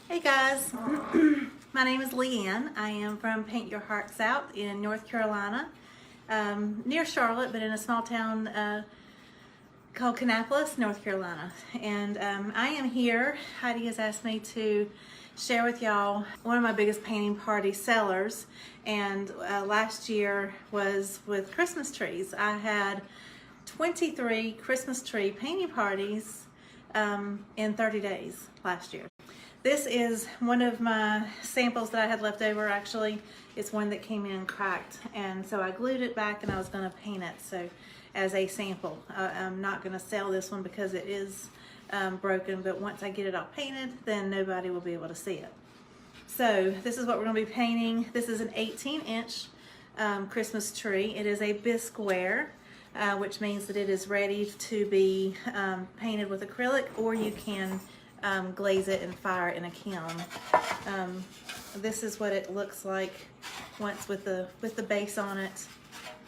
Hey guys, my name is Leigh Ann. I am from Paint Your Hearts Out in North Carolina, near Charlotte, but in a small town called Kannapolis, North Carolina. And I am here. Heidi has asked me to share with y'all one of my biggest painting party sellers, and last year was with Christmas trees. I had 23 Christmas tree painting parties in 30 days last year. This is one of my samples that I had left over. Actually, it's one that came in cracked, and so I glued it back and I was going to paint it so as a sample. I'm not going to sell this one because it is broken, but once I get it all painted, then nobody will be able to see it. So this is what we're going to be painting. This is an 18-inch Christmas tree. It is a bisque wear, which means that it is ready to be painted with acrylic, or you can glaze it and fire it in a kiln. This is what it looks like once with the base on it.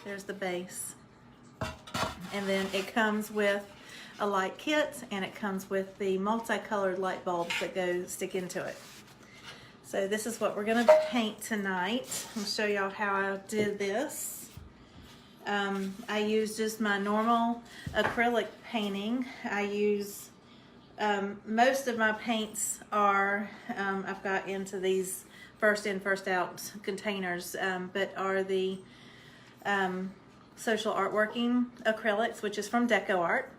There's the base, and then it comes with a light kit, and it comes with the multicolored light bulbs that stick into it. So this is what we're going to paint tonight. I'll show y'all how I did this. I used just my normal acrylic painting. I use most of my paints are, I've got into these first in, first out containers, but are the social artworking acrylics, which is from Deco Art.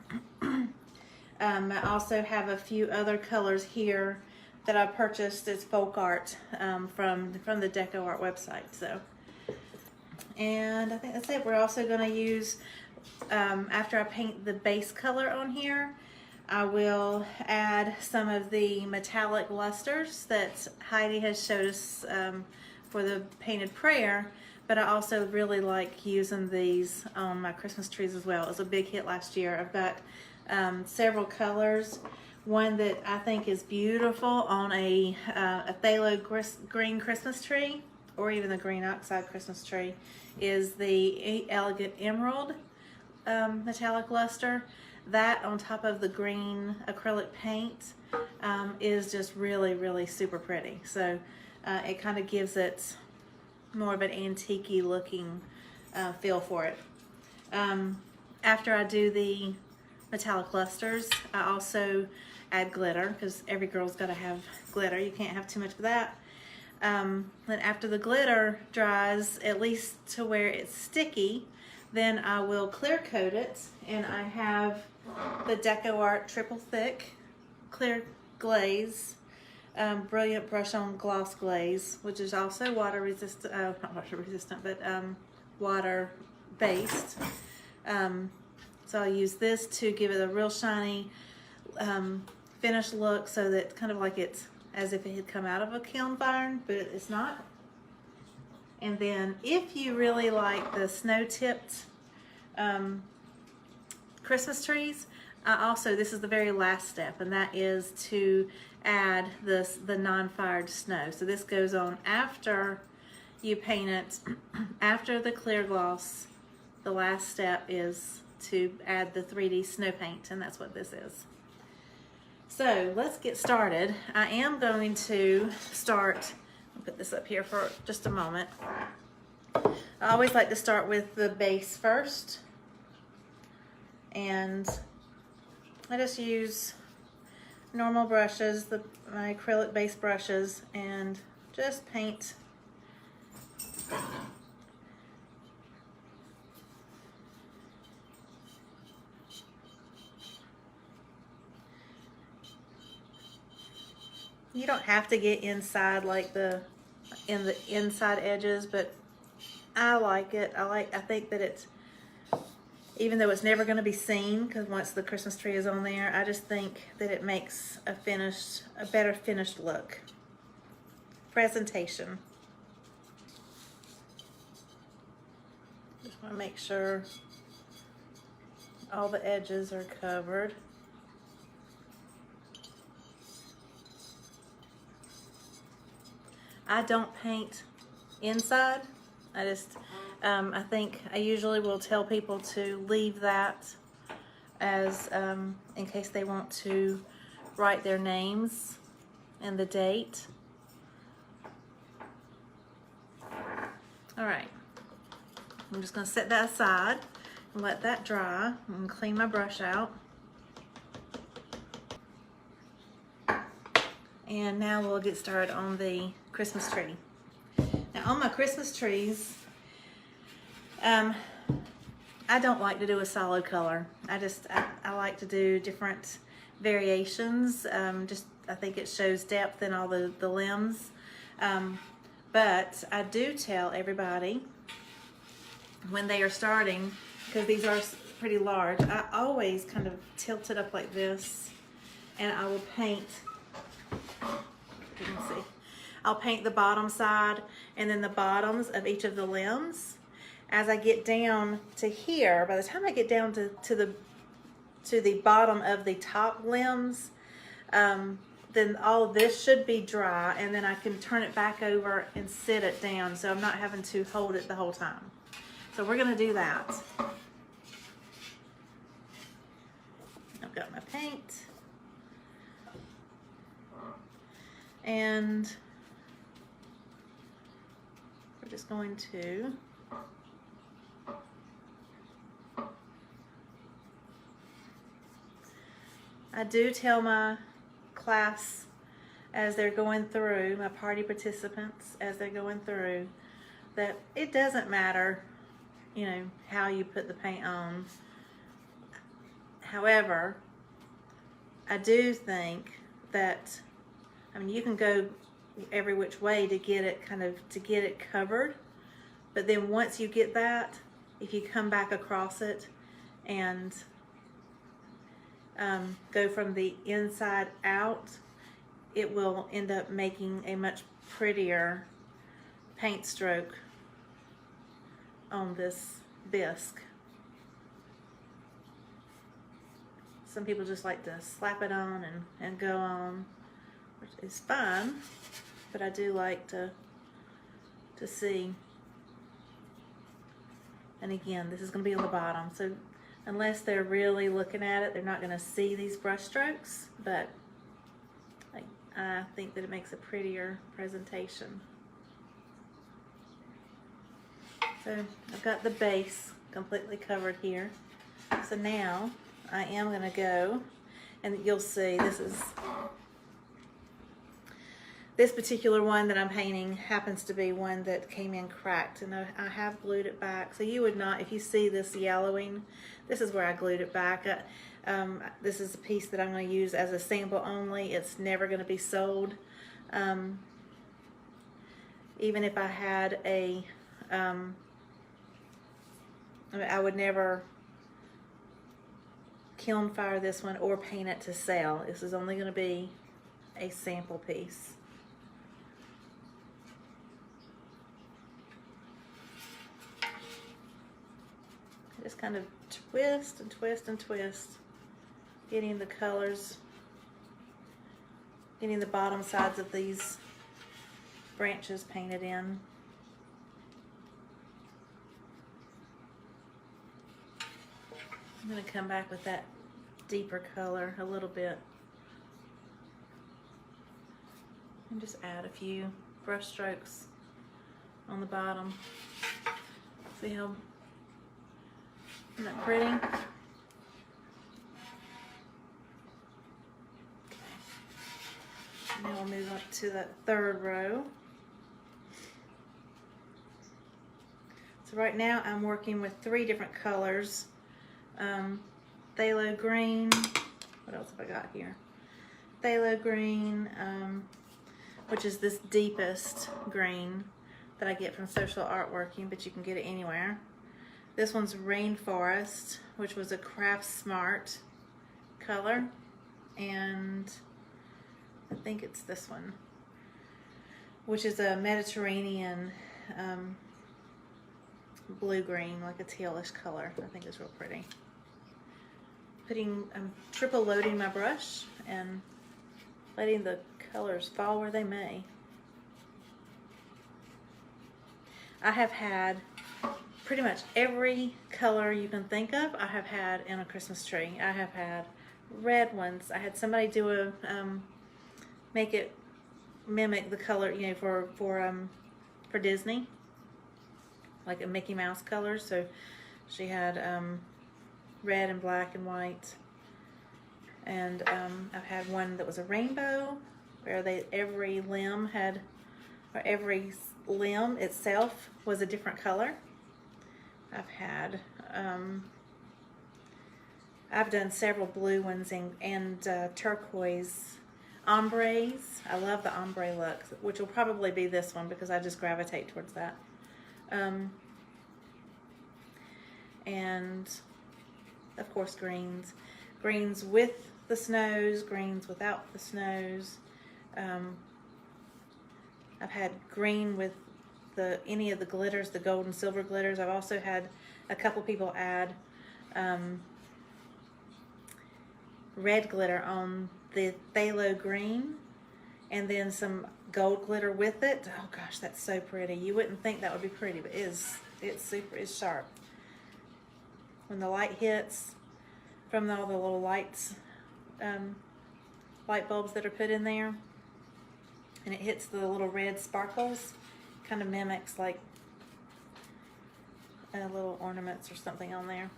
I also have a few other colors here that I purchased as folk art from the Deco Art website. So, and I think that's it. We're also going to use, after I paint the base color on here, I will add some of the metallic lusters that Heidi has showed us for the painted prayer, but I also really like using these on my Christmas trees as well. It was a big hit last year. I've got several colors. One that I think is beautiful on a phthalo green Christmas tree, or even the green oxide Christmas tree, is the Elegant Emerald metallic luster. That on top of the green acrylic paint is just really, really super pretty. So it kind of gives it more of an antique-y looking feel for it. After I do the metallic lusters, I also add glitter, because every girl's got to have glitter. You can't have too much of that. Then after the glitter dries, at least to where it's sticky, then I will clear coat it, and I have the Deco Art Triple Thick Clear Glaze, Brilliant Brush On Gloss Glaze, which is also water resistant, not water resistant, but water based. So I'll use this to give it a real shiny finished look, so that kind of like it's as if it had come out of a kiln fire, but it's not. And then if you really like the snow-tipped Christmas trees, this is the very last step, and that is to add the non-fired snow. So this goes on after you paint it, after the clear gloss. The last step is to add the 3D snow paint, and that's what this is. So let's get started. I am going to start, I'll put this up here for just a moment. I always like to start with the base first, and I just use normal brushes, my acrylic base brushes, and just paint. You don't have to get inside like the inside edges, but I like it. I think that it's, even though it's never going to be seen, because once the Christmas tree is on there, I just think that it makes a better finished look. Presentation. Just want to make sure all the edges are covered. I don't paint inside. I think I usually will tell people to leave that as in case they want to write their names and the date. All right, I'm just gonna set that aside and let that dry and clean my brush out. And now we'll get started on the Christmas tree. Now on my Christmas trees, I don't like to do a solid color. I like to do different variations. I think it shows depth in all the limbs. But I do tell everybody when they are starting, because these are pretty large, I always kind of tilt it up like this, and I will paint, you can see, I'll paint the bottom side and then the bottoms of each of the limbs. As I get down to here, by the time I get down to the bottom of the top limbs, then all of this should be dry, and then I can turn it back over and sit it down so I'm not having to hold it the whole time. So we're gonna do that. I've got my paint, and we're just going to I do tell my class as they're going through, my party participants as they're going through, that it doesn't matter, you know, how you put the paint on. However, I do think that, I mean, you can go every which way to get it covered, but then once you get that, if you come back across it and go from the inside out, it will end up making a much prettier paint stroke on this bisque. Some people just like to slap it on and go on, which is fine, but I do like to see. And again, this is going to be on the bottom, so unless they're really looking at it, they're not going to see these brush strokes, but I think that it makes a prettier presentation. So I've got the base completely covered here. So now I am going to go, and you'll see this particular one that I'm painting happens to be one that came in cracked, and I have glued it back. So you would not, if you see this yellowing, this is where I glued it back. This is a piece that I'm going to use as a sample only. It's never going to be sold. Even if I had I would never kiln fire this one or paint it to sell. This is only going to be a sample piece. Just kind of twist and twist and twist, getting the colors, getting the bottom sides of these branches painted in. I'm going to come back with that deeper color a little bit and just add a few brush strokes on the bottom. See how, isn't that pretty? Okay. Now we'll move up to that third row. So right now I'm working with 3 different colors. Phthalo green, what else have I got here? Phthalo green, which is this deepest green that I get from Social Artworking, but you can get it anywhere. This one's Rainforest, which was a Craft Smart color, and I think it's this one, which is a Mediterranean blue-green, like a tealish color. I think it's real pretty. I'm triple loading my brush and letting the colors fall where they may. I have had pretty much every color you can think of. I have had in a Christmas tree. I have had red ones. I had somebody do make it mimic the color, you know, for Disney, like a Mickey Mouse color. So she had red and black and white, and I've had one that was a rainbow, where every limb had, or every limb itself was a different color. I've had I've done several blue ones and turquoise ombres. I love the ombre look, which will probably be this one because I just gravitate towards that. And of course greens. Greens with the snows, greens without the snows. I've had green with any of the glitters, the gold and silver glitters. I've also had a couple people add red glitter on the phthalo green, and then some gold glitter with it. Oh gosh, that's so pretty. You wouldn't think that would be pretty, but it's sharp. When the light hits from all the little lights, light bulbs that are put in there, and it hits the little red sparkles, kind of mimics like little ornaments or something on there.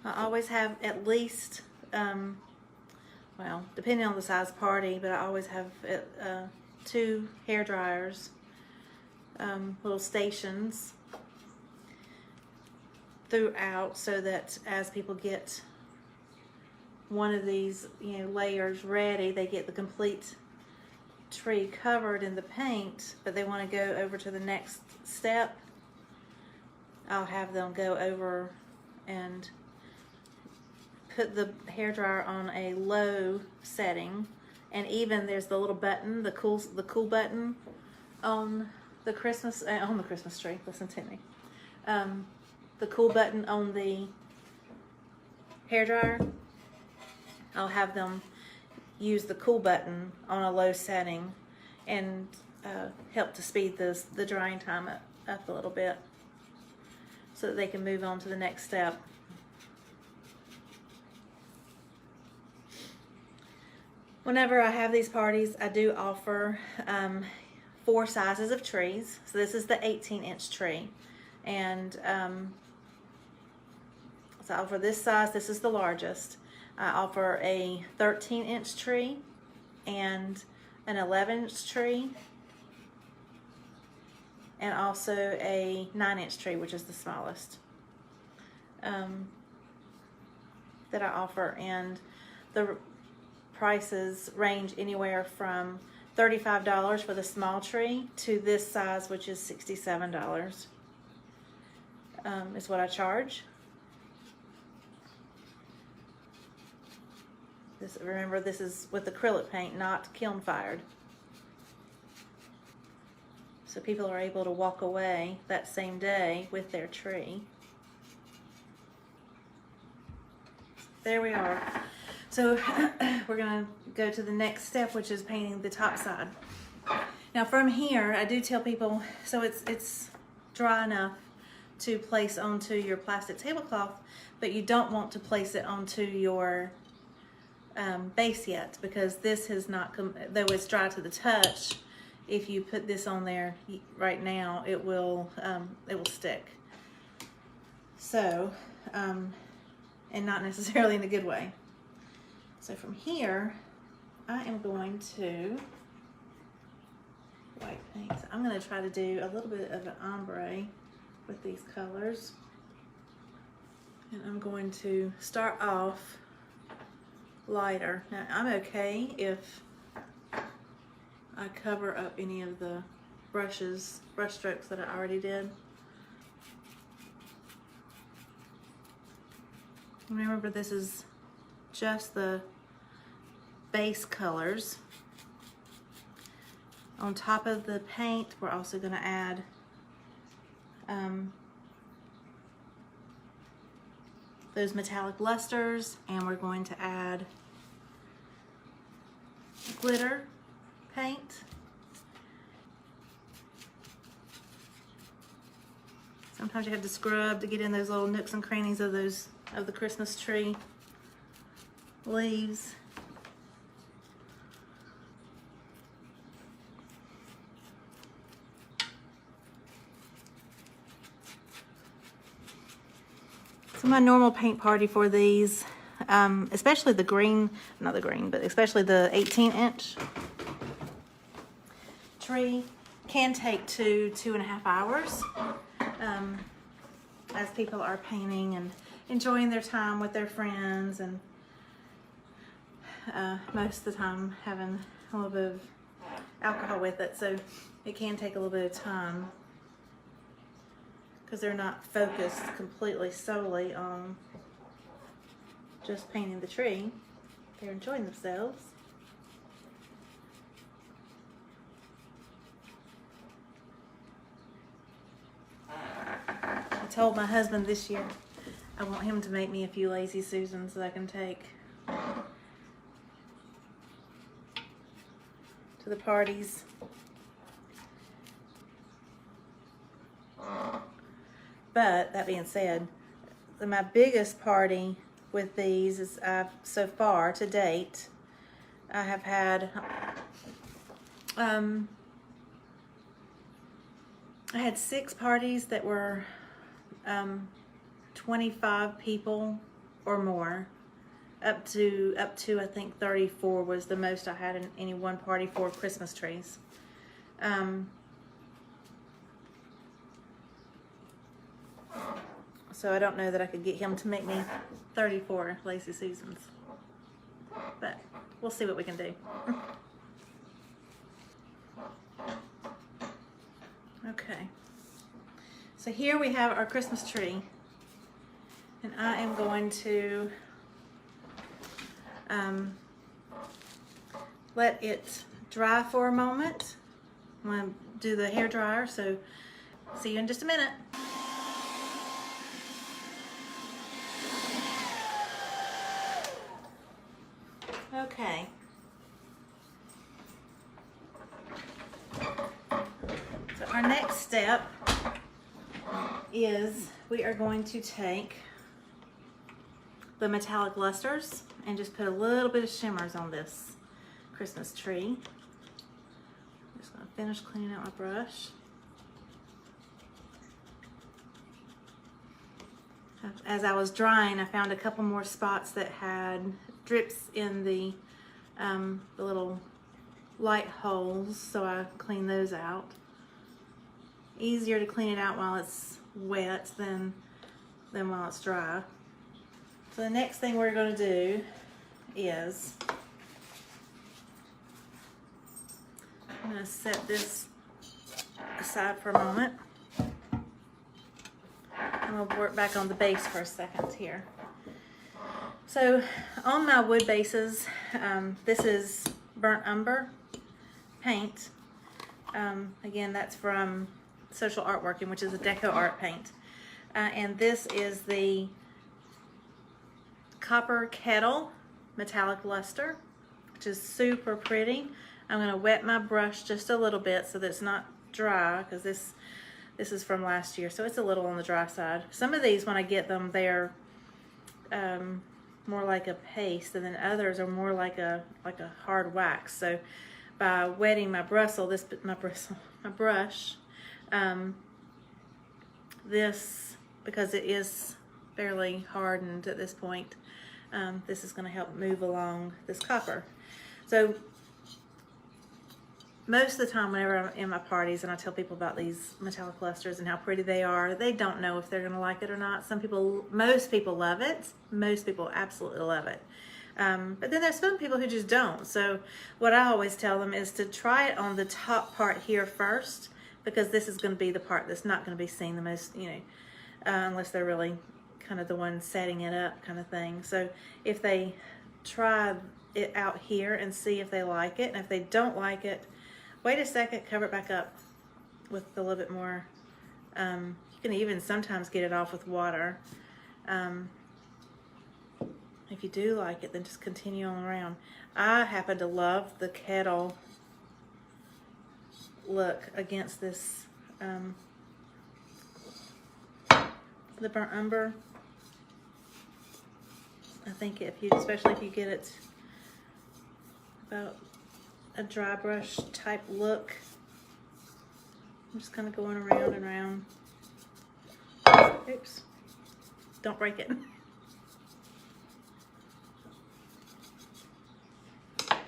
I always have at least, well, depending on the size party, but I always have 2 hair dryers, little stations throughout, so that as people get one of these, you know, layers ready, they get the complete tree covered in the paint, but they want to go over to the next step. I'll have them go over and put the hairdryer on a low setting, and even there's the little button, the cool button on the Christmas tree. Listen to me. The cool button on the hairdryer, I'll have them use the cool button on a low setting and help to speed the drying time up a little bit, so that they can move on to the next step. Whenever I have these parties, I do offer 4 sizes of trees. So this is the 18-inch tree, and so I offer this size. This is the largest. I offer a 13-inch tree and an 11-inch tree, and also a 9-inch tree, which is the smallest that I offer. And the prices range anywhere from $35 for the small tree to this size, which is $67 is what I charge. Remember, this is with acrylic paint, not kiln fired. So people are able to walk away that same day with their tree. There we are. So we're gonna go to the next step, which is painting the top side. Now from here, I do tell people, so it's dry enough to place onto your plastic tablecloth, but you don't want to place it onto your base yet, because this has not though it's dry to the touch. If you put this on there right now, it will stick. So, and not necessarily in a good way. So from here, I am going to white paint. So I'm going to try to do a little bit of an ombre with these colors, and I'm going to start off lighter. Now I'm okay if I cover up any of the brush strokes that I already did. Remember, this is just the base colors. On top of the paint, we're also going to add those metallic lusters, and we're going to add glitter paint. Sometimes you have to scrub to get in those little nooks and crannies of the Christmas tree leaves. So my normal paint party for these, especially the green, not the green, but especially the 18-inch tree, can take 2.5 hours as people are painting and enjoying their time with their friends, and most of the time having a little bit of alcohol with it, so it can take a little bit of time because they're not focused completely solely on just painting the tree. They're enjoying themselves. I told my husband this year I want him to make me a few Lazy Susans that I can take to the parties. But that being said, my biggest party with these is so far to date, I have had I had 6 parties that were 25 people or more. Up to I think 34 was the most I had in any one party for Christmas trees. So I don't know that I could get him to make me 34 Lazy Susans, but we'll see what we can do. Okay, so here we have our Christmas tree, and I am going to let it dry for a moment. I'm going to do the hair dryer, so see you in just a minute. Okay. So our next step is we are going to take the metallic lusters and just put a little bit of shimmers on this Christmas tree. I'm just going to finish cleaning out my brush. As I was drying, I found a couple more spots that had drips in the little light holes, so I cleaned those out. Easier to clean it out while it's wet than while it's dry. So the next thing we're going to do is I'm going to set this aside for a moment. I'm going to work back on the base for a second here. So on my wood bases, this is burnt umber paint. Again, that's from Social Artworking, which is a deco art paint. And this is the Copper Kettle metallic luster, which is super pretty. I'm going to wet my brush just a little bit so that it's not dry, because this is from last year, so it's a little on the dry side. Some of these, when I get them, they're more like a paste, and then others are more like a hard wax. So by wetting my brush, this, because it is fairly hardened at this point, this is going to help move along this copper. So most of the time whenever I'm in my parties and I tell people about these metallic lusters and how pretty they are, they don't know if they're going to like it or not. Most people love it. Most people absolutely love it. But then there's some people who just don't. So what I always tell them is to try it on the top part here first, because this is going to be the part that's not going to be seen the most, unless they're really kind of the one setting it up kind of thing. So if they try it out here and see if they like it, and if they don't like it, wait a second, cover it back up with a little bit more. You can even sometimes get it off with water. If you do like it, then just continue on around. I happen to love the kettle look against this, the burnt umber. I think especially if you get it about a dry brush type look. I'm just kind of going around and around. Oops. don't break it.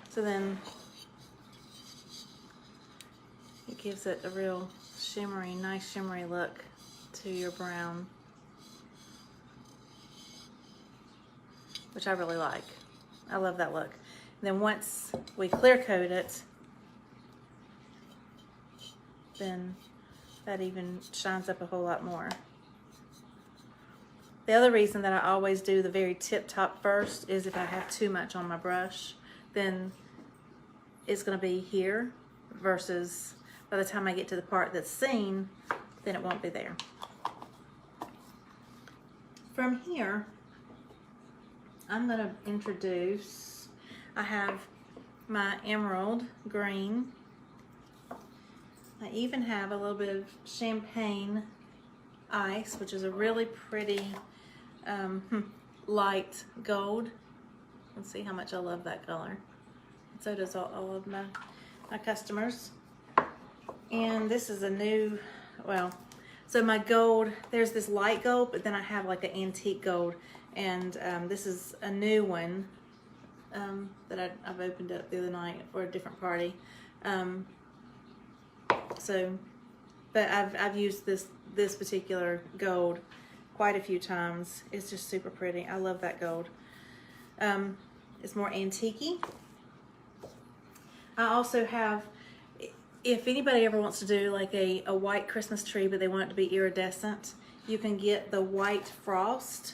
So then it gives it a real shimmery, nice shimmery look to your brown, which I really like. I love that look. And then once we clear coat it, then that even shines up a whole lot more. The other reason that I always do the very tip top first is if I have too much on my brush, then it's going to be here versus by the time I get to the part that's seen, then it won't be there. From here, I'm going to introduce, I have my emerald green. I even have a little bit of champagne ice, which is a really pretty light gold. Let's see how much I love that color. So does all of my customers. And this is a new, well, so my gold, there's this light gold, but then I have like an antique gold. And this is a new one that I've opened up the other night for a different party. But I've used this particular gold quite a few times. It's just super pretty. I love that gold. It's more antique-y. I also have, if anybody ever wants to do like a white Christmas tree, but they want it to be iridescent, you can get the white frost,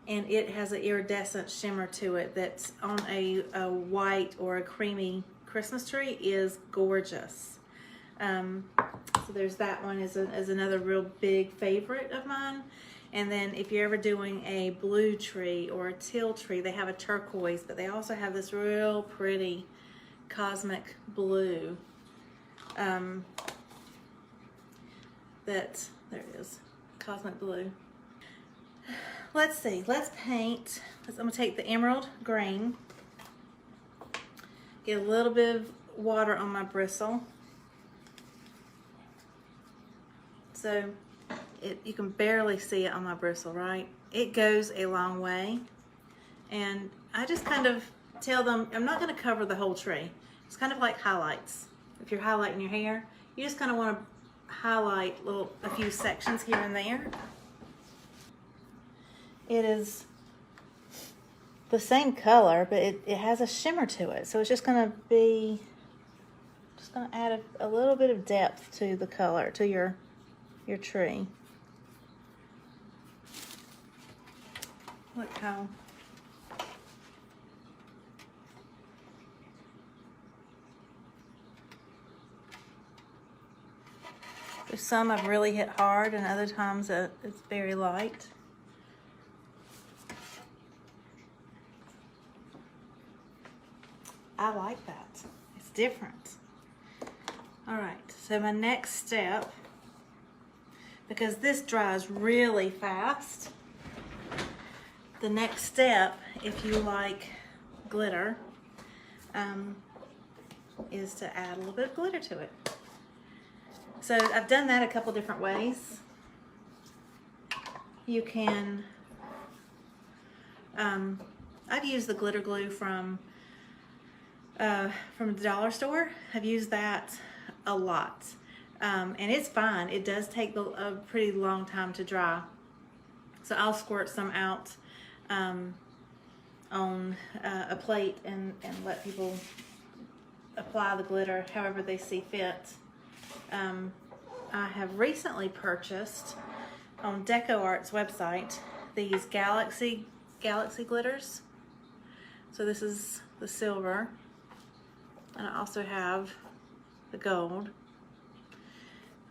and it has an iridescent shimmer to it that's on a white or a creamy Christmas tree is gorgeous. So there's that one is another real big favorite of mine. And then if you're ever doing a blue tree or a teal tree, they have a turquoise, but they also have this real pretty cosmic blue. There it is, cosmic blue. Let's see, let's paint. I'm gonna take the emerald green, get a little bit of water on my bristle. So you can barely see it on my bristle, right? It goes a long way. And I just kind of tell them, I'm not gonna cover the whole tree. It's kind of like highlights. If you're highlighting your hair, you just kind of want to highlight a few sections here and there. It is the same color, but it has a shimmer to it. So it's just gonna add a little bit of depth to the color, to your tree. Look how there's some I've really hit hard, and other times it's very light. I like that. It's different. All right, so my next step, because this dries really fast, the next step, if you like glitter, is to add a little bit of glitter to it. So I've done that a couple different ways. You can, I've used the glitter glue from the dollar store. I've used that a lot. And it's fine. It does take a pretty long time to dry. So I'll squirt some out on a plate and let people apply the glitter however they see fit. I have recently purchased on DecoArt's website these galaxy glitters. So this is the silver, and I also have the gold.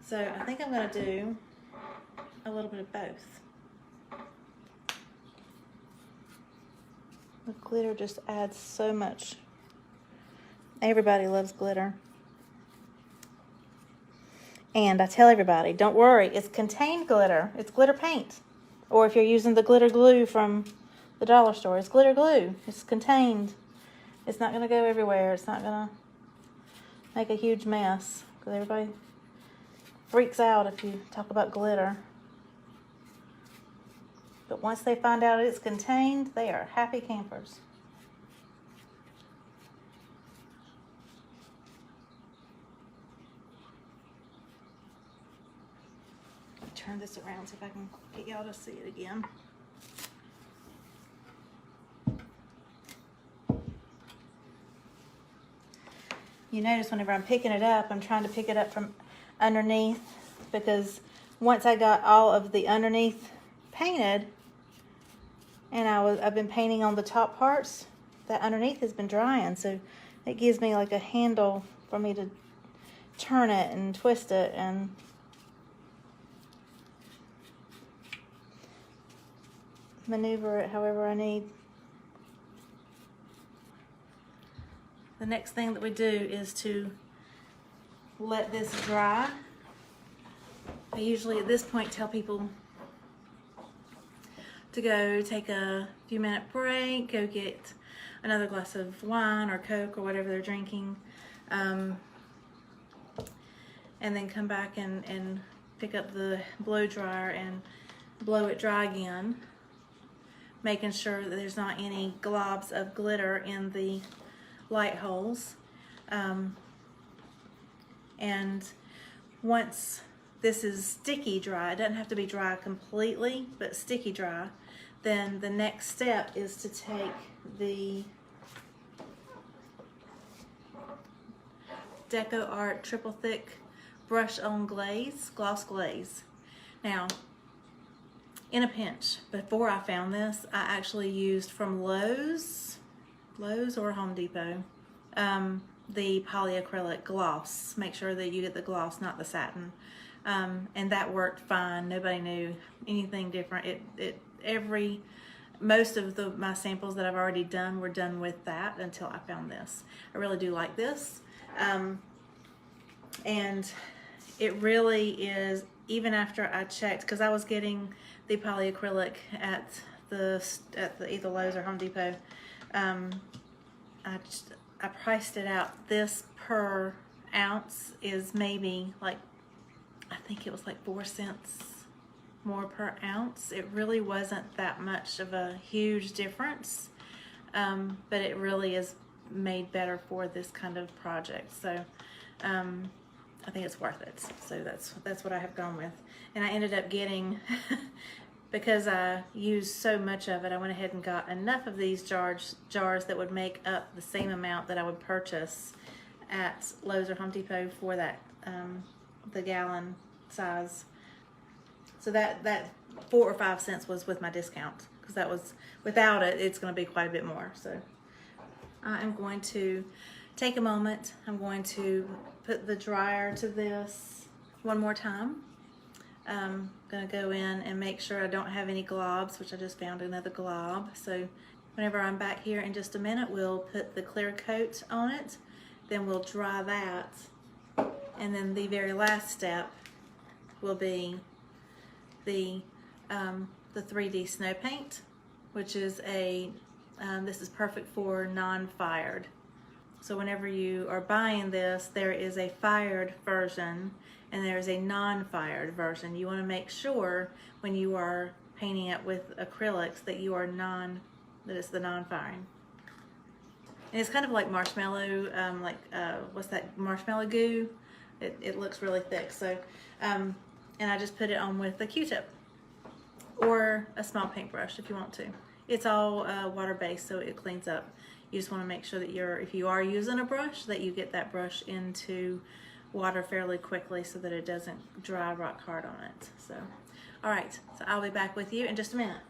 So I think I'm going to do a little bit of both. The glitter just adds so much. Everybody loves glitter. And I tell everybody, don't worry, it's contained glitter. It's glitter paint. Or if you're using the glitter glue from the dollar store, it's glitter glue. It's contained. It's not going to go everywhere. It's not going to make a huge mess. Because everybody freaks out if you talk about glitter. But once they find out it's contained, they are happy campers. Turn this around, see if I can get y'all to see it again. You notice whenever I'm picking it up, I'm trying to pick it up from underneath, because once I got all of the underneath painted, and I've been painting on the top parts, that underneath has been drying, so it gives me like a handle for me to turn it and twist it and maneuver it however I need. The next thing that we do is to let this dry. I usually at this point tell people to go take a few minute break, go get another glass of wine or Coke or whatever they're drinking, and then come back and pick up the blow dryer and blow it dry again, making sure that there's not any globs of glitter in the light holes. And once this is sticky dry, it doesn't have to be dry completely, but sticky dry, then the next step is to take the Deco Art Triple Thick Brush On Glaze, Gloss Glaze. Now, in a pinch, before I found this, I actually used from Lowe's or Home Depot, the polyacrylic gloss. Make sure that you get the gloss, not the satin. And that worked fine. Nobody knew anything different. Most of my samples that I've already done were done with that until I found this. I really do like this. And it really is, even after I checked, because I was getting the polyacrylic at either Lowe's or Home Depot, I priced it out. This per ounce is maybe like, I think it was like 4 cents more per ounce. It really wasn't that much of a huge difference, but it really is made better for this kind of project. So I think it's worth it. So that's what I have gone with. And I ended up getting, because I used so much of it, I went ahead and got enough of these jars that would make up the same amount that I would purchase at Lowe's or Home Depot for that the gallon size. So that 4 or 5 cents was with my discount, because that was, without it, it's going to be quite a bit more. So I am going to take a moment. I'm going to put the dryer to this one more time. I'm going to go in and make sure I don't have any globs, which I just found another glob. So whenever I'm back here in just a minute, we'll put the clear coat on it, then we'll dry that, and then the very last step will be the 3D snow paint, which is this is perfect for non-fired. So whenever you are buying this, there is a fired version and there is a non-fired version. You want to make sure when you are painting it with acrylics that you are that it's the non-firing. And it's kind of like marshmallow, what's that, marshmallow goo? It looks really thick. So, and I just put it on with a Q-tip or a small paintbrush if you want to. It's all water-based, so it cleans up. You just want to make sure that if you are using a brush, that you get that brush into water fairly quickly so that it doesn't dry rock hard on it. So, all right, so I'll be back with you in just a minute.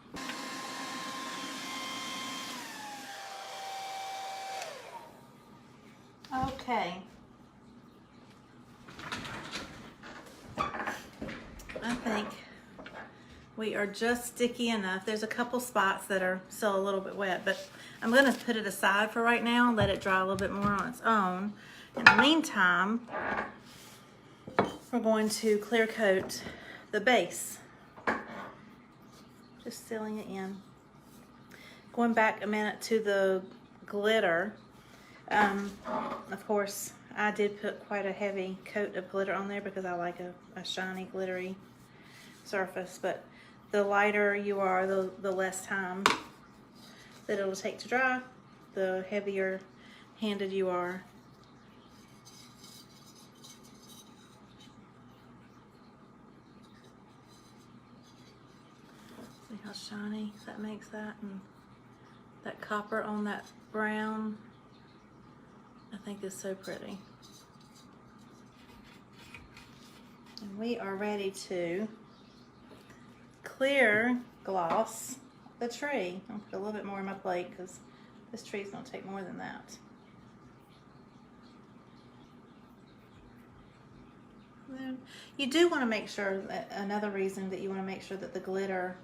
Okay. I think we are just sticky enough. There's a couple spots that are still a little bit wet, but I'm going to put it aside for right now and let it dry a little bit more on its own. In the meantime, we're going to clear coat the base. Just sealing it in. Going back a minute to the glitter. Of course, I did put quite a heavy coat of glitter on there because I like a shiny, glittery surface, but the lighter you are, the less time that it'll take to dry, the heavier handed you are. See how shiny that makes that, and that copper on that brown, I think is so pretty. And we are ready to clear gloss the tree. I'll put a little bit more on my plate because this tree is going to take more than that. Then you do want to make sure that, another reason that you want to make sure that the glitter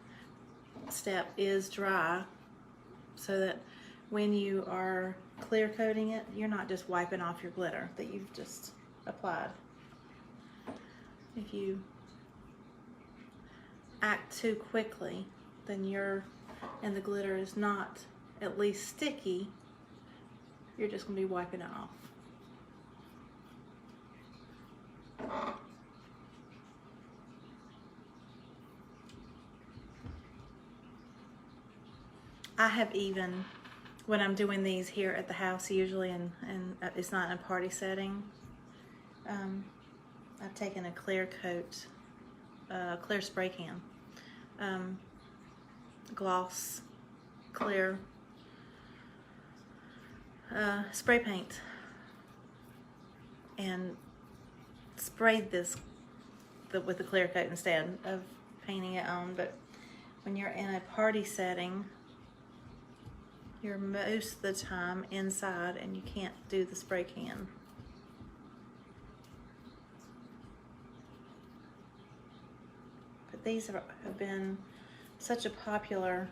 step is dry, so that when you are clear coating it, you're not just wiping off your glitter that you've just applied. If you act too quickly, then and the glitter is not at least sticky, you're just going to be wiping it off. I have even, when I'm doing these here at the house usually, and it's not in a party setting, I've taken a clear coat, clear spray can, gloss, clear spray paint, and sprayed this with the clear coat instead of painting it on. But when you're in a party setting, you're most of the time inside and you can't do the spray can. But these have been such a popular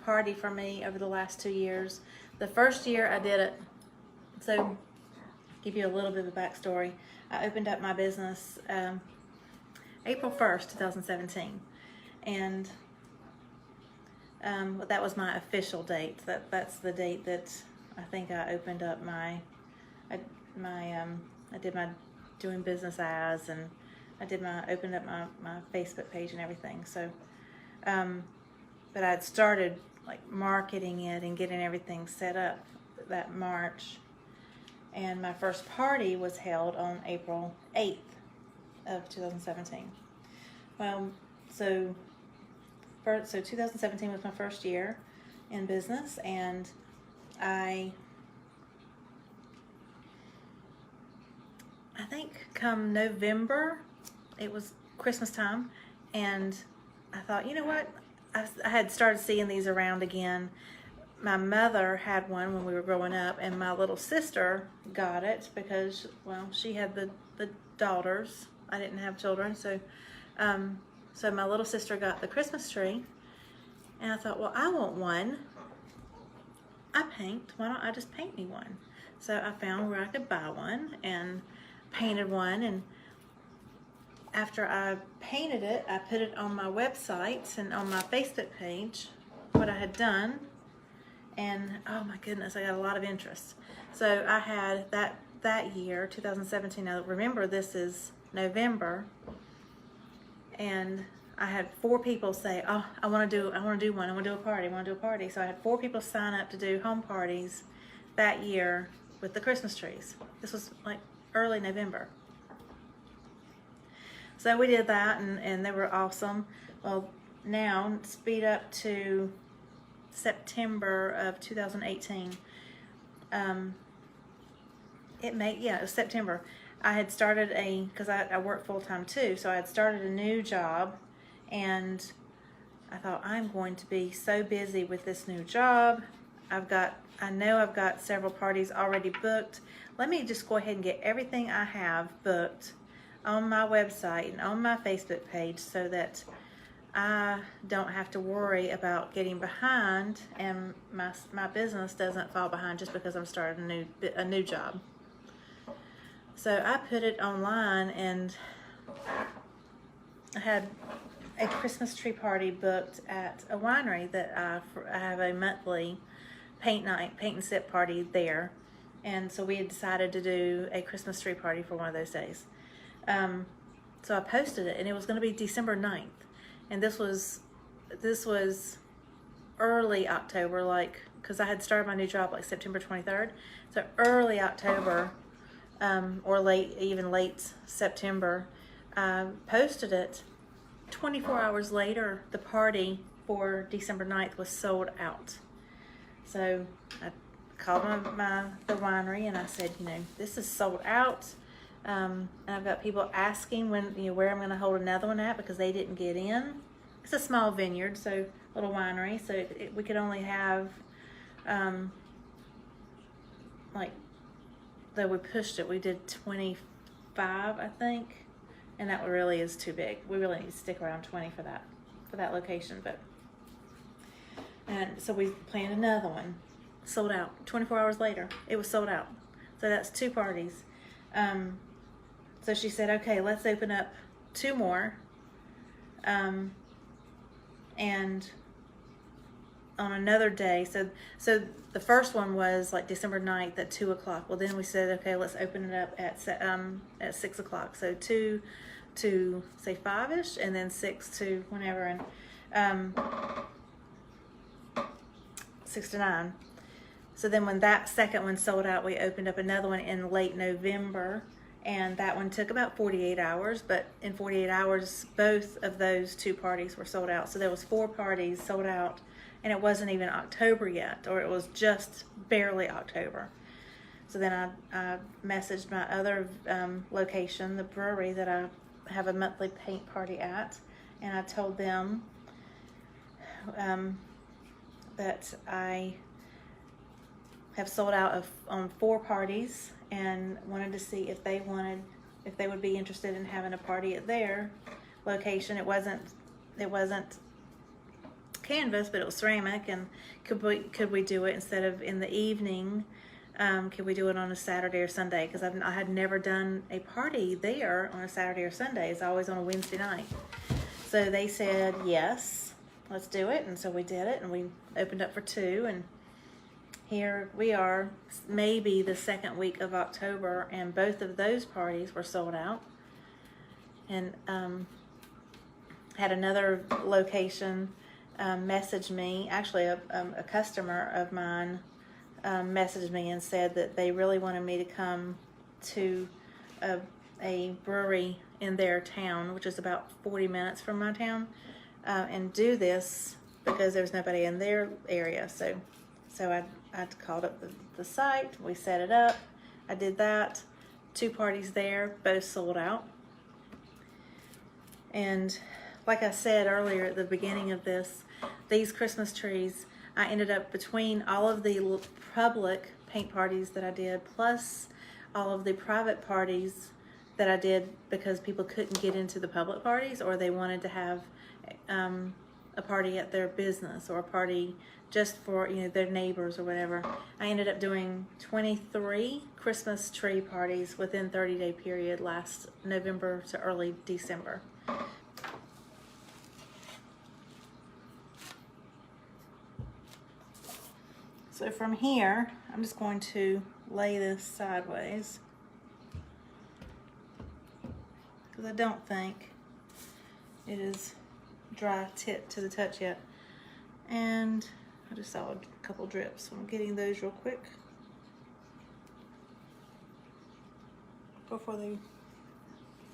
party for me over the last 2 years. The first year I did it, so give you a little bit of a backstory. I opened up my business April 1st, 2017, and that was my official date. That's the date that I think I opened up I did my doing business as, and opened up my Facebook page and everything. So, but I'd started like marketing it and getting everything set up that March. And my first party was held on April 8th of 2017. Well, so 2017 was my first year in business, and I think come November, it was Christmas time, and I thought, you know what, I had started seeing these around again. My mother had one when we were growing up, and my little sister got it because, well, she had the daughters. I didn't have children, so so my little sister got the Christmas tree, and I thought, well, I want one. I paint. Why don't I just paint me one? So I found where I could buy one and painted one, and after I painted it, I put it on my website and on my Facebook page, what I had done. And oh my goodness, I got a lot of interest. So I had that year, 2017. Now remember, this is November, and I had 4 people say, "Oh, I want to do one. I want to do a party. I want to do a party." So I had 4 people sign up to do home parties that year with the Christmas trees. This was like early November. So we did that, and they were awesome. Well, now speed up to September of 2018. It was September. I had started because I work full-time too, so I had started a new job, and I thought, I'm going to be so busy with this new job. I know I've got several parties already booked. Let me just go ahead and get everything I have booked on my website and on my Facebook page, so that I don't have to worry about getting behind, and my business doesn't fall behind just because I'm starting a new job. So I put it online, and I had a Christmas tree party booked at a winery that I have a monthly paint and sip party there, and so we had decided to do a Christmas tree party for one of those days. So I posted it, and it was going to be December 9th. And this was early October, like, because I had started my new job like September 23rd. So early October, or even late September, I posted it. 24 hours later, the party for December 9th was sold out. So I called the winery, and I said, you know, this is sold out. And I've got people asking where I'm going to hold another one at, because they didn't get in. It's a small vineyard, so little winery, so we could only have, like, though we pushed it, we did 25, I think, and that really is too big. We really need to stick around 20 for that location, and so we planned another one. Sold out. 24 hours later, it was sold out. So that's 2 parties. So she said, okay, let's open up 2 more. And on another day, so the first one was like December 9th at 2 o'clock. Well, then we said, okay, let's open it up at 6 o'clock. So 2 to say 5-ish, and then 6 to whenever, and 6 to 9. So then when that second one sold out, we opened up another one in late November, and that one took about 48 hours, but in 48 hours, both of those 2 parties were sold out. So there was 4 parties sold out, and it wasn't even October yet, or it was just barely October. So then I messaged my other location, the brewery that I have a monthly paint party at, and I told them that I have sold out on 4 parties, and wanted to see if they would be interested in having a party at their location. It wasn't canvas, but it was ceramic, and could we do it instead of in the evening? Could we do it on a Saturday or Sunday? Because I had never done a party there on a Saturday or Sunday. It's always on a Wednesday night. So they said, yes, let's do it. And so we did it, and we opened up for 2, and here we are, maybe the second week of October, and both of those parties were sold out. And had another location message me, actually a customer of mine messaged me and said that they really wanted me to come to a brewery in their town, which is about 40 minutes from my town, and do this because there was nobody in their area. So I called up the site, we set it up, I did that, 2 parties there, both sold out. And like I said earlier at the beginning of this, these Christmas trees, I ended up, between all of the public paint parties that I did, plus all of the private parties that I did because people couldn't get into the public parties, or they wanted to have a party at their business, or a party just for their neighbors or whatever. I ended up doing 23 Christmas tree parties within 30-day period last November to early December. So from here, I'm just going to lay this sideways, because I don't think it is dry tip to the touch yet. And I just saw a couple drips, so I'm getting those real quick before they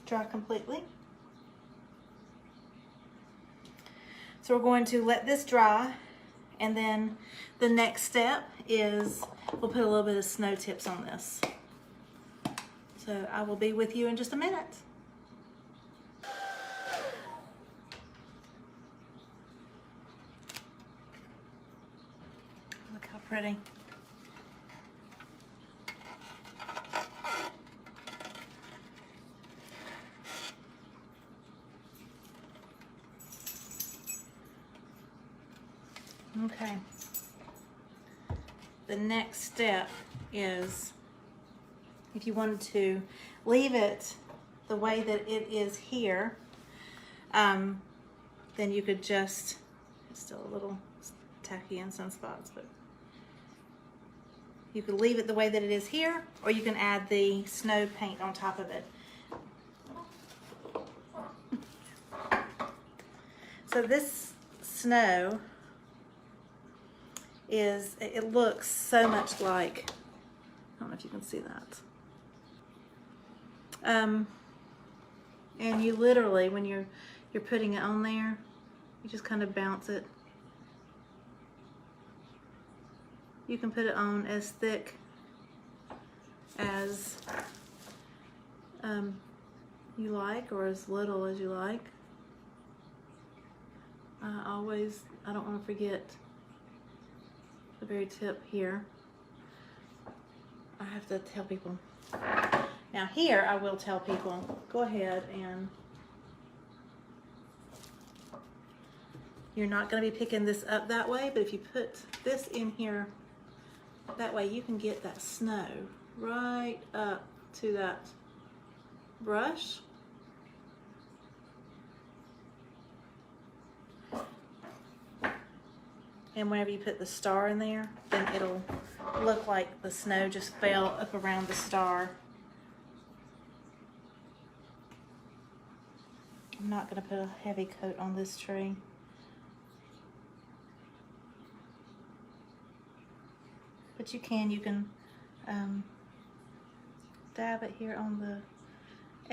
dry completely. So we're going to let this dry, and then the next step is we'll put a little bit of snow tips on this. So I will be with you in just a minute. Look how pretty. Okay. The next step is, if you wanted to leave it the way that it is here, then you could just, it's still a little tacky in some spots, but you could leave it the way that it is here, or you can add the snow paint on top of it. So this snow it looks so much like, I don't know if you can see that. And you literally, when you're putting it on there, you just kind of bounce it. You can put it on as thick as you like, or as little as you like. I don't want to forget the very tip here. I have to tell people. Now here, I will tell people, go ahead and you're not going to be picking this up that way, but if you put this in here, that way you can get that snow right up to that brush. And whenever you put the star in there, then it'll look like the snow just fell up around the star. I'm not going to put a heavy coat on this tree. But you can dab it here on the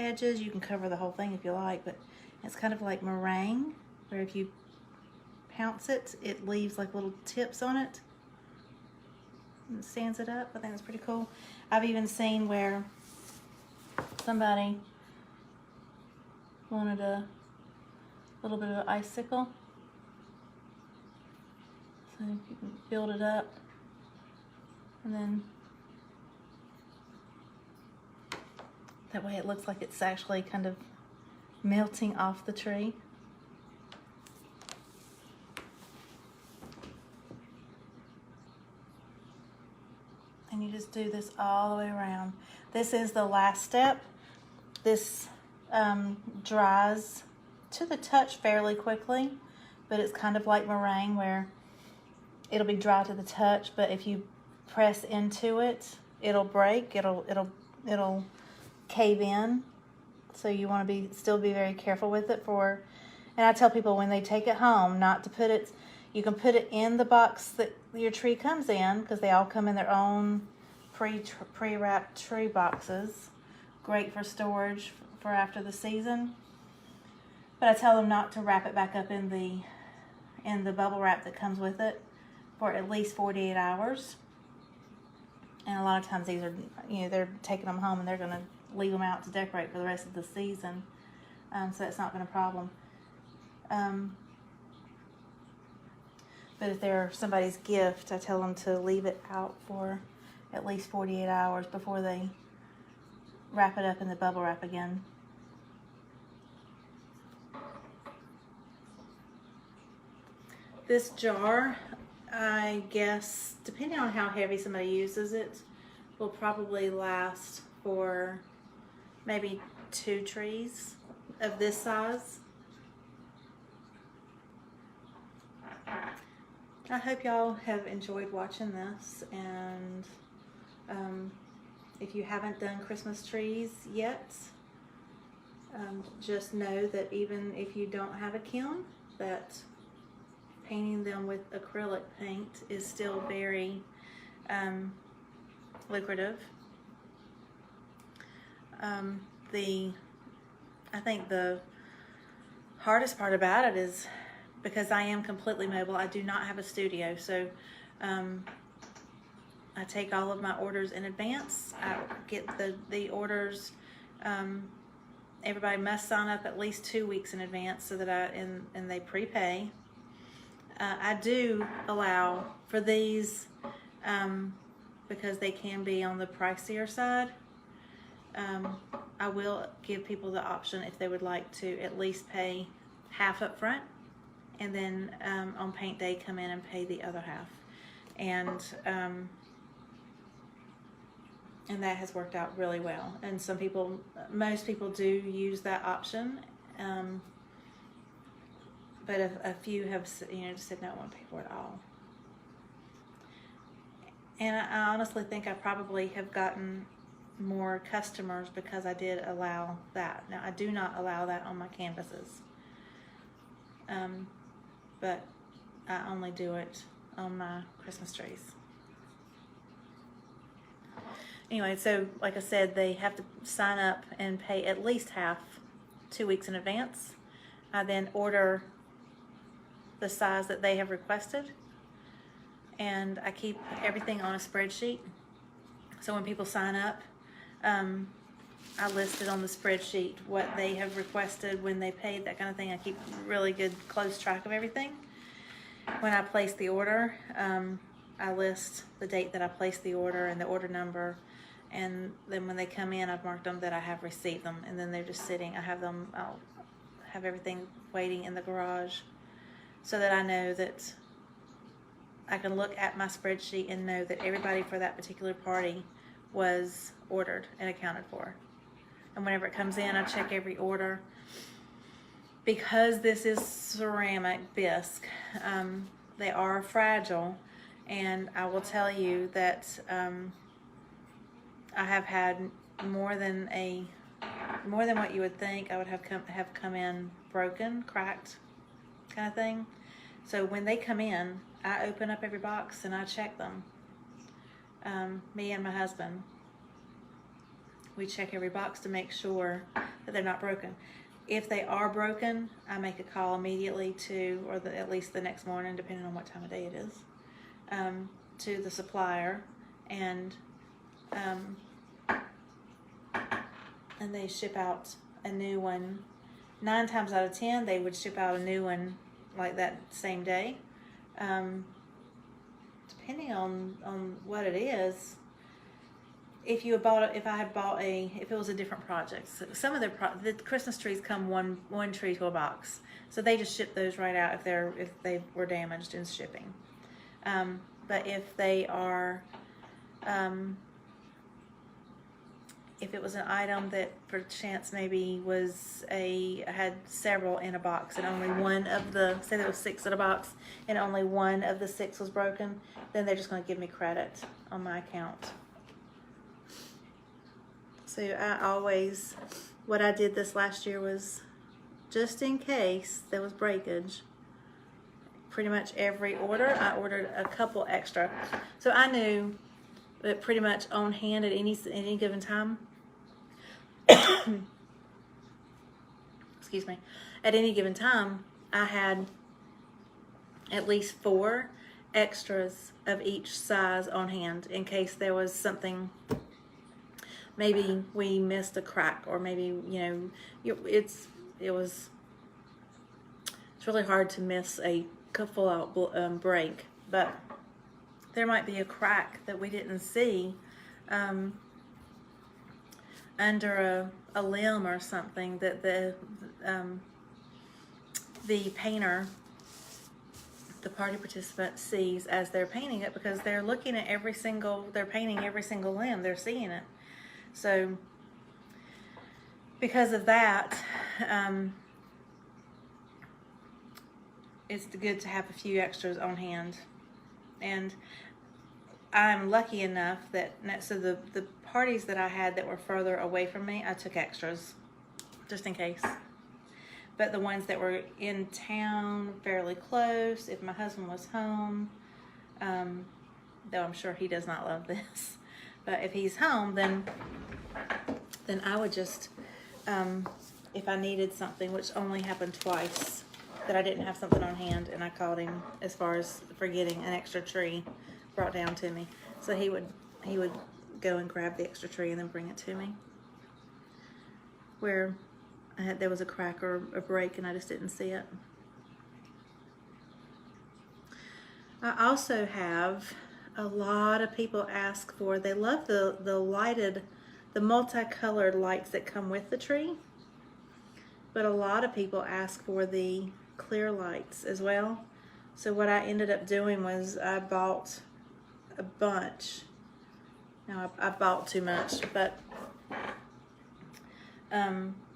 edges. You can cover the whole thing if you like, but it's kind of like meringue, where if you pounce it, it leaves like little tips on it and it stands it up. I think that's pretty cool. I've even seen where somebody wanted a little bit of an icicle, so you can build it up and then that way it looks like it's actually kind of melting off the tree. And you just do this all the way around. This is the last step. This dries to the touch fairly quickly, but it's kind of like meringue where it'll be dry to the touch, but if you press into it, it'll break, it'll cave in. So you want to still be very careful with it. And I tell people when they take it home not to put it, you can put it in the box that your tree comes in, because they all come in their own pre-wrapped tree boxes. Great for storage for after the season. But I tell them not to wrap it back up in the bubble wrap that comes with it for at least 48 hours. And a lot of times these are, they're taking them home and they're going to leave them out to decorate for the rest of the season. So that's not been a problem. But if they're somebody's gift, I tell them to leave it out for at least 48 hours before they wrap it up in the bubble wrap again. This jar, I guess, depending on how heavy somebody uses it, will probably last for maybe 2 trees of this size. I hope y'all have enjoyed watching this, and if you haven't done Christmas trees yet, just know that even if you don't have a kiln, that painting them with acrylic paint is still very lucrative. I think the hardest part about it is because I am completely mobile. I do not have a studio, so I take all of my orders in advance. I get the orders. Everybody must sign up at least 2 weeks in advance so that and they prepay. I do allow for these because they can be on the pricier side. I will give people the option if they would like to at least pay half up front, and then on paint day come in and pay the other half. And that has worked out really well. And most people do use that option. But a few have, just said no, I don't want to pay for it all. And I honestly think I probably have gotten more customers because I did allow that. Now, I do not allow that on my canvases. but I only do it on my Christmas trees. Anyway, so like I said, they have to sign up and pay at least half 2 weeks in advance. I then order the size that they have requested, and I keep everything on a spreadsheet. So when people sign up, I listed on the spreadsheet what they have requested, when they paid, that kind of thing. I keep really good, close track of everything. When I place the order, I list the date that I placed the order and the order number, and then when they come in, I've marked them that I have received them, and then they're just sitting. I'll have everything waiting in the garage so that I know that I can look at my spreadsheet and know that everybody for that particular party was ordered and accounted for. And whenever it comes in, I check every order. Because this is ceramic bisque, they are fragile, and I will tell you that I have had more than what you would think I would have come in broken, cracked, kind of thing. So when they come in, I open up every box and I check them. Me and my husband, we check every box to make sure that they're not broken. If they are broken, I make a call immediately at least the next morning, depending on what time of day it is, to the supplier, and they ship out a new one. 9 times out of 10, they would ship out a new one like that same day. Depending on what it is. If it was a different project, so some of the Christmas trees come one tree to a box, so they just ship those right out if they were damaged in shipping. But if they are, if it was an item that perchance maybe had several in a box, and only one of say there was 6 in a box, and only one of the 6 was broken, then they're just going to give me credit on my account. So what I did this last year was, just in case there was breakage, pretty much every order, I ordered a couple extra. So I knew that pretty much on hand at any given time, excuse me, at any given time, I had at least 4 extras of each size on hand in case there was something. Maybe we missed a crack, or maybe, it's really hard to miss a full out break, but there might be a crack that we didn't see under a limb or something that the painter, the party participant, sees as they're painting it, because they're looking at they're painting every single limb, they're seeing it. So because of that, it's good to have a few extras on hand. And I'm lucky enough that, so the parties that I had that were further away from me, I took extras just in case. But the ones that were in town, fairly close, if my husband was home, though I'm sure he does not love this, but if he's home, then I would just, if I needed something, which only happened twice, that I didn't have something on hand, and I called him as far as for getting an extra tree brought down to me. So he would go and grab the extra tree and then bring it to me. Where there was a crack or a break and I just didn't see it. I also have a lot of people ask for, they love the multicolored lights that come with the tree, but a lot of people ask for the clear lights as well. So what I ended up doing was I bought a bunch. Now I bought too much, but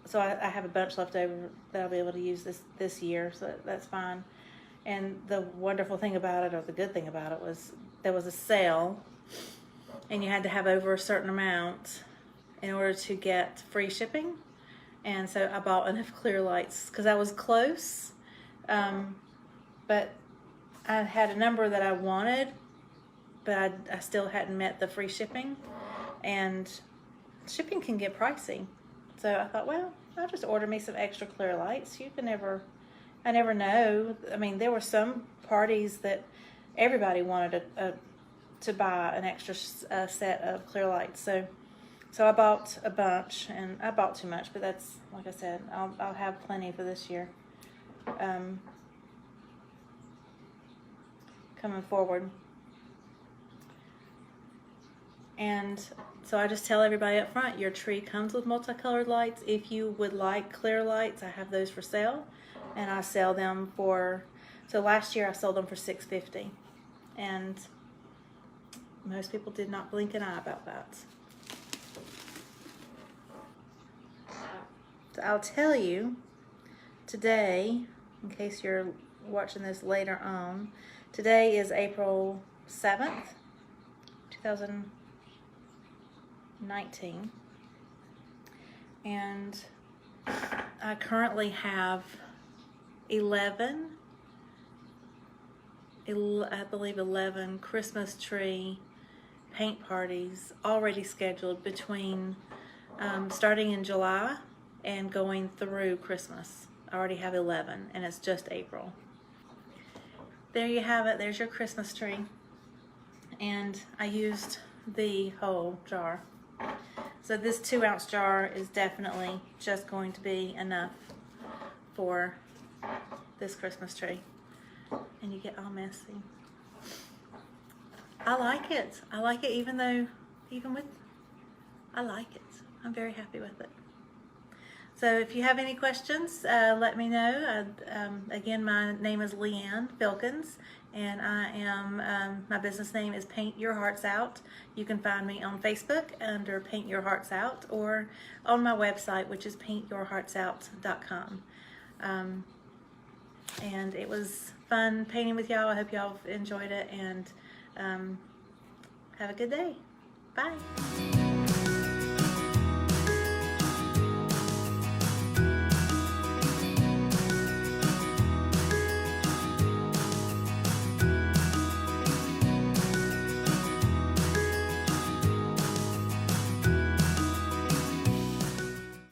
so I have a bunch left over that I'll be able to use this year, so that's fine. And the wonderful thing about it, or the good thing about it, was there was a sale, and you had to have over a certain amount in order to get free shipping. And so I bought enough clear lights because I was close But I had a number that I wanted, but I still hadn't met the free shipping, and shipping can get pricey. So I thought, well, I'll just order me some extra clear lights. I never know. I mean, there were some parties that everybody wanted to buy an extra set of clear lights. So I bought a bunch, and I bought too much, but that's, like I said, I'll have plenty for this year. Coming forward. And so I just tell everybody up front, your tree comes with multicolored lights. If you would like clear lights, I have those for sale, and I sell them for, so last year I sold them for $6.50, and most people did not blink an eye about that. So I'll tell you today, in case you're watching this later on, today is April 7th, 2019, and I currently have 11 Christmas tree paint parties already scheduled between starting in July and going through Christmas. I already have 11, and it's just April. There you have it. There's your Christmas tree. And I used the whole jar. So this 2-ounce jar is definitely just going to be enough for this Christmas tree. And you get all messy. I like it. I like it I like it. I'm very happy with it. So if you have any questions, let me know. Again, my name is Leigh Anne Filkins, and I am, my business name is Paint Your Hearts Out. You can find me on Facebook under Paint Your Hearts Out, or on my website, which is paintyourheartsout.com. And it was fun painting with y'all. I hope y'all enjoyed it, and have a good day. Bye.